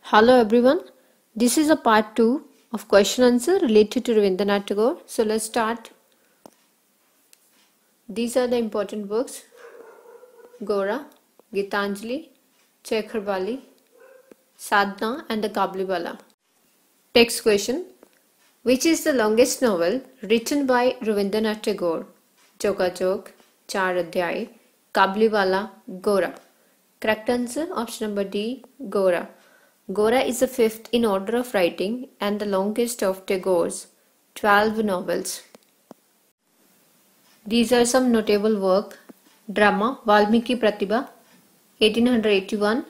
Hello everyone. This is a part 2 of question answer related to Rabindranath Tagore. So let's start. These are the important books: Gora, Gitanjali, Chekharbali, Sadhna and the Kabliwala. Text question: which is the longest novel written by Rabindranath Tagore? Chokachok, Char Adhyay, Kabliwala, Gora. Correct answer option number D, Gora. Gora is the fifth in order of writing and the longest of Tagore's 12 novels. These are some notable work: drama Valmiki Pratibha 1881,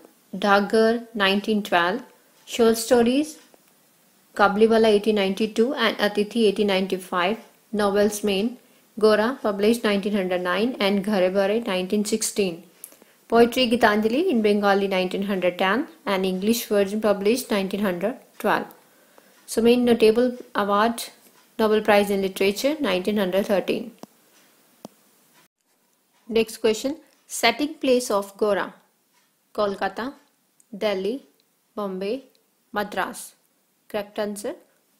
Dhagar 1912, short stories Kabliwala 1892 and Atithi 1895, novels main Gora published 1909 and Ghare Bare 1916. Poetry Gitanjali in Bengali 1910 and English version published 1912. So main notable award Nobel Prize in Literature 1913. Next question: setting place of Gora? Kolkata, Delhi, Bombay, Madras. Correct answer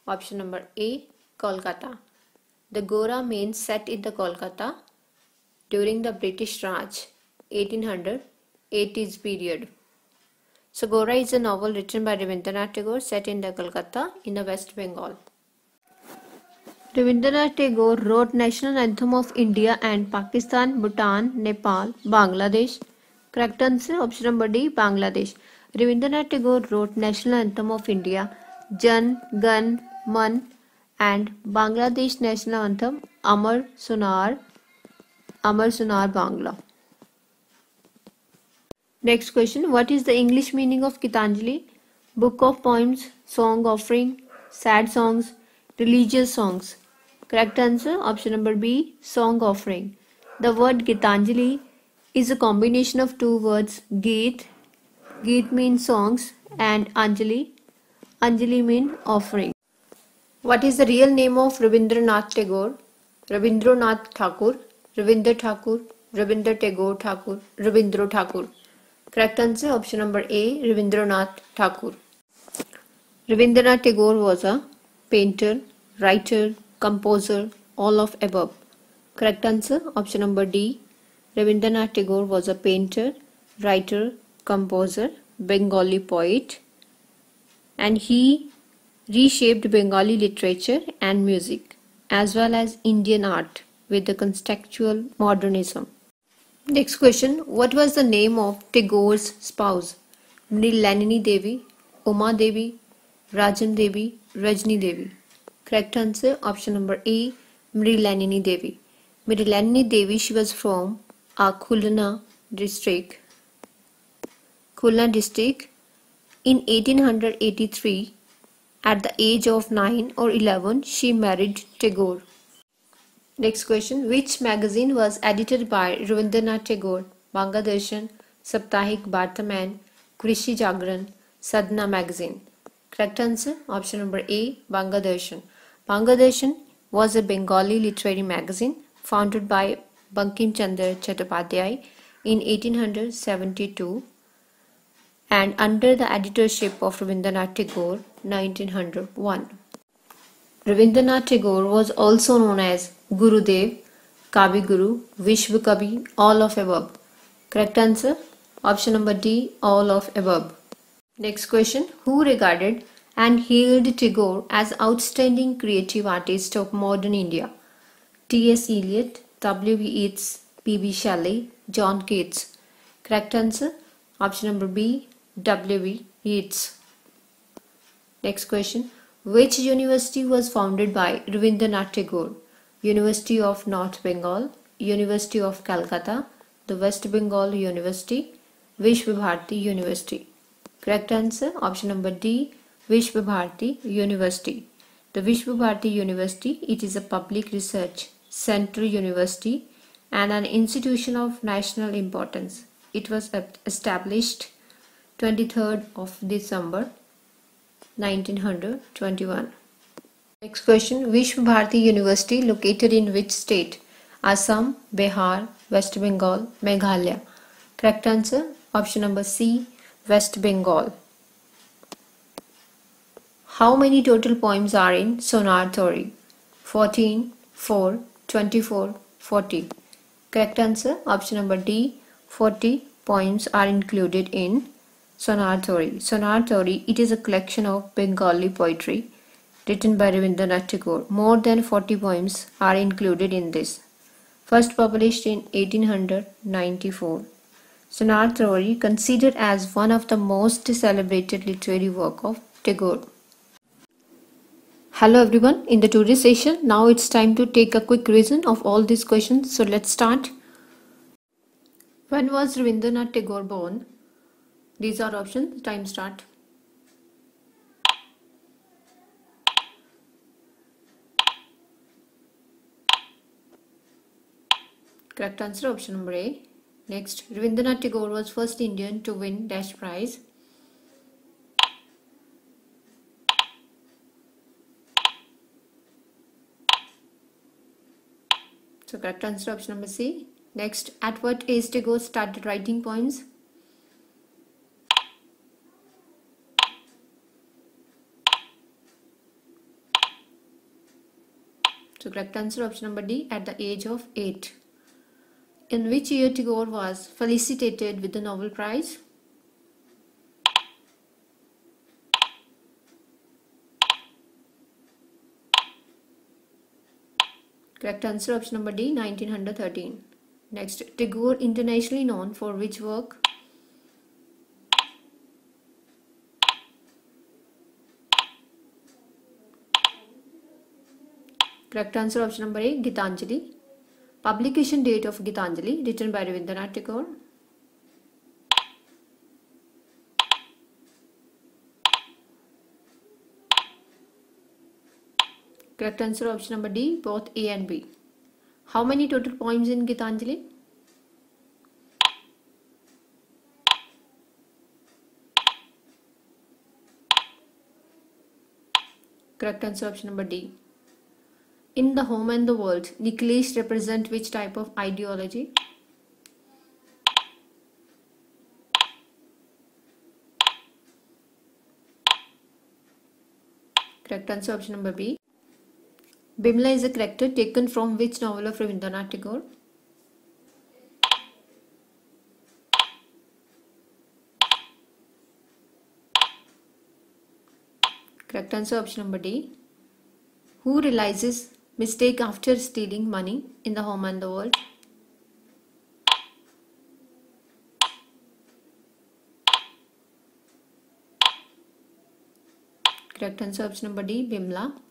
option number A, Kolkata. The Gora means set in the Kolkata during the British Raj 1880s period. So Gora is a novel written by Rabindranath Tagore set in the Kolkata in the West Bengal. Rabindranath Tagore wrote National Anthem of India and Pakistan, Bhutan, Nepal, Bangladesh. Correct answer option number D, Bangladesh. Rabindranath Tagore wrote National Anthem of India, Jan Gan Man, and Bangladesh National Anthem Amar Sunar Bangla. Next question: what is the English meaning of Gitanjali? Book of poems, song offering, sad songs, religious songs. Correct answer option number B, song offering. The word Gitanjali is a combination of two words: Geet means songs, and Anjali means offering. What is the real name of Rabindranath Tagore? Rabindranath Thakur, Rabindra Thakur, Rabindra Tagore Thakur, Rabindra Thakur. Correct answer option number A, Rabindranath Thakur. Rabindranath Tagore was a painter, writer, composer, all of above. Correct answer option number D. Rabindranath Tagore was a painter, writer, composer, Bengali poet, and he reshaped Bengali literature and music as well as Indian art with the contextual modernism. Next question: what was the name of Tagore's spouse? Mrilanini Devi, Uma Devi, Rajan Devi, Rajni Devi. Correct answer option number A, Mrilanini Devi. Mrilanini Devi, she was from Khulna district. In 1883, at the age of 9 or 11, she married Tagore. Next question: which magazine was edited by Rabindranath Tagore? Bangladesh, Saptahik Bartaman, Krishi Jagran, Sadhna magazine. Correct answer option number A, Bangladesh. Bangladesh was a Bengali literary magazine founded by Bankim Chandra Chattopadhyay in 1872 and under the editorship of Rabindranath Tagore 1901. Rabindranath Tagore was also known as Gurudev, Kavi Guru, Vishwa Kavi, all of above. Correct answer option number D, all of above. Next question: who regarded and hailed Tagore as outstanding creative artist of modern India? T.S. Eliot, W.B. Yeats, P.B. Shelley, John Keats. Correct answer option number B, W.B. Yeats. Next question: which university was founded by Rabindranath Tagore? University of North Bengal, University of Calcutta, the West Bengal University, Vishwa Bharati University. Correct answer option number D, Vishwa Bharati University. The Vishwa Bharati University, it is a public research central university and an institution of national importance. It was established 23rd of December 1921. Next question: Vishwa Bharati University located in which state? Assam, Bihar, West Bengal, Meghalaya. Correct answer option number C, West Bengal. How many total poems are in Sonar Theory? 14, 4, 24, 40. Correct answer option number D. 40 poems are included in Sonar Theory. Sonar Theory, it is a collection of Bengali poetry written by Rabindranath Tagore. More than 40 poems are included in this. First published in 1894. Sonar Theory, considered as one of the most celebrated literary work of Tagore. Hello everyone, in the today's session, now it's time to take a quick revision of all these questions. So let's start. When was Rabindranath Tagore born? These are options. Time start. Correct answer option number A. Next, Rabindranath Tagore was first Indian to win Dash Prize. So correct answer option number C. Next, at what age Tagore started writing poems? So correct answer option number D, at the age of 8. In which year Tagore was felicitated with the Nobel Prize? Correct answer option number D, 1913. Next, Tagore internationally known for which work? Correct answer option number A, Gitanjali. Publication date of Gitanjali, written by Rabindranath Tagore. Correct answer option number D, both A and B. How many total poems in Gitanjali? Correct answer option number D. In The Home and the World, Nikhilesh represent which type of ideology? Correct answer option number B. Bimla is a character taken from which novel of Rabindranath Tagore? Correct answer option number D. Who realizes mistake after stealing money in The Home and the World? Correct answer option number D, Bimla.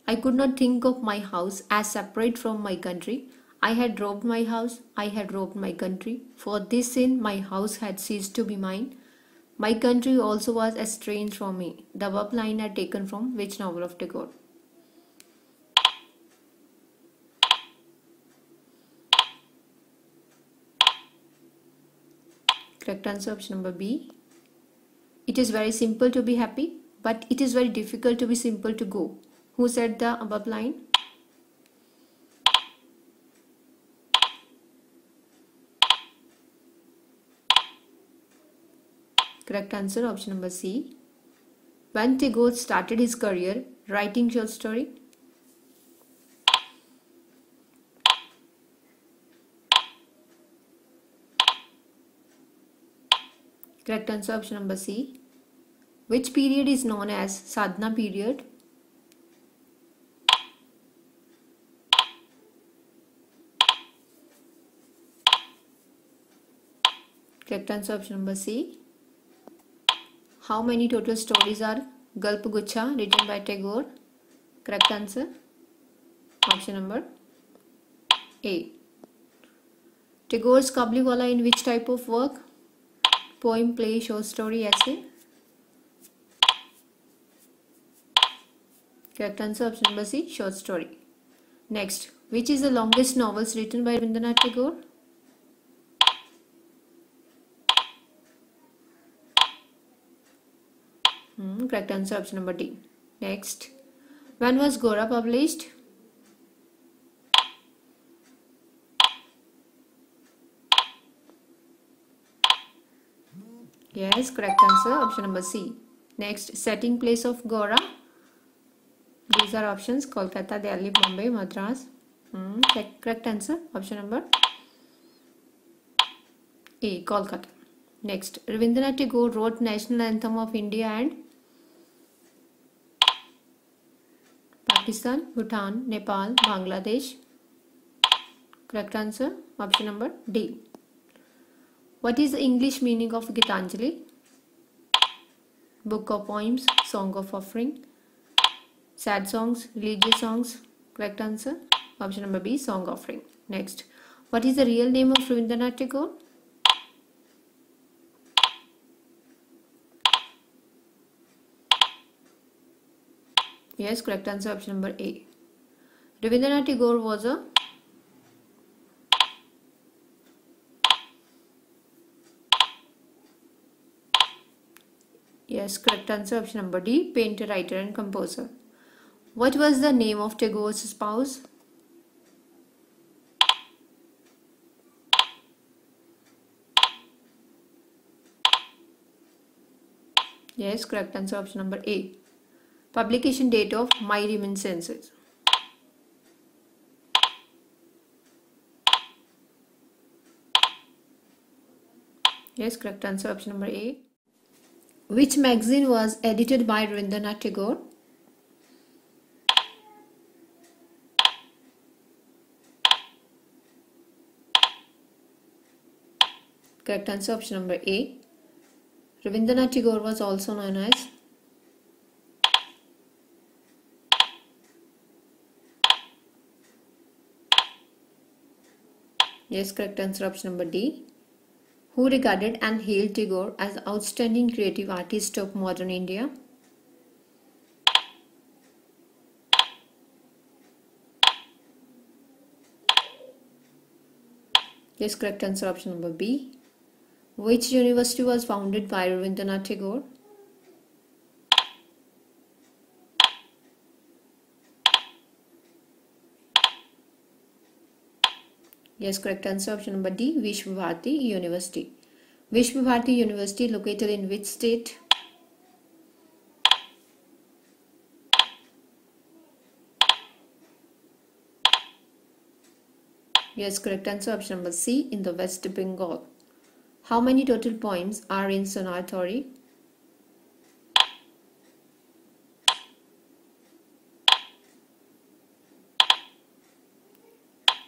I could not think of my house as separate from my country. I had robbed my house, I had robbed my country. For this sin my house had ceased to be mine. My country also was estranged from me. The above line are taken from which novel of Tagore? Correct answer option number B. It is very simple to be happy, but it is very difficult to be simple to go. Who said the above line? Correct answer option number C. When Tagore started his career writing short story? Correct answer option number C. Which period is known as Sadhana period? Correct answer option number C. How many total stories are Gulp Guchha written by Tagore? Correct answer option number A. Tagore's Kabliwala in which type of work? Poem, play, short story, essay? Correct answer option number C, short story. Next, which is the longest novels written by Rabindranath Tagore? Correct answer option number D. Next, when was Gora published? Yes, correct answer option number C, Next, setting place of Gora. These are options: Kolkata, Delhi, Bombay, Madras. Correct answer, option number A, Kolkata. Next, Rabindranath Tagore wrote National Anthem of India and Pakistan, Bhutan, Nepal, Bangladesh. Correct answer, option number D. What is the English meaning of Gitanjali? Book of poems, song of offering, sad songs, religious songs. Correct answer, option number B, song offering. Next, what is the real name of Rabindranath Tagore? Yes, correct answer, option number A. Rabindranath Tagore was a Yes, correct answer, option number D, painter, writer and composer. What was the name of Tagore's spouse? Yes, correct answer, option number A. Publication date of My Reminiscences. Yes, correct answer, option number A. Which magazine was edited by Rabindranath Tagore? Correct answer, option number A. Rabindranath Tagore was also known as Yes, correct answer, option number D. Who regarded and hailed Tagore as the outstanding creative artist of modern India? Yes, correct answer, option number B. Which university was founded by Rabindranath Tagore? Yes, correct answer, option number D, Vishwa Bharati University. Vishwa Bharati University located in which state? Yes, correct answer, option number C, in the West Bengal. How many total poems are in Sonar Theory?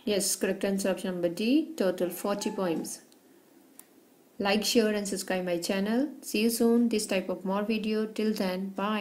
Yes, correct answer, option number D, total 40 poems. Like, share and subscribe my channel. See you soon, this type of more video. Till then, bye.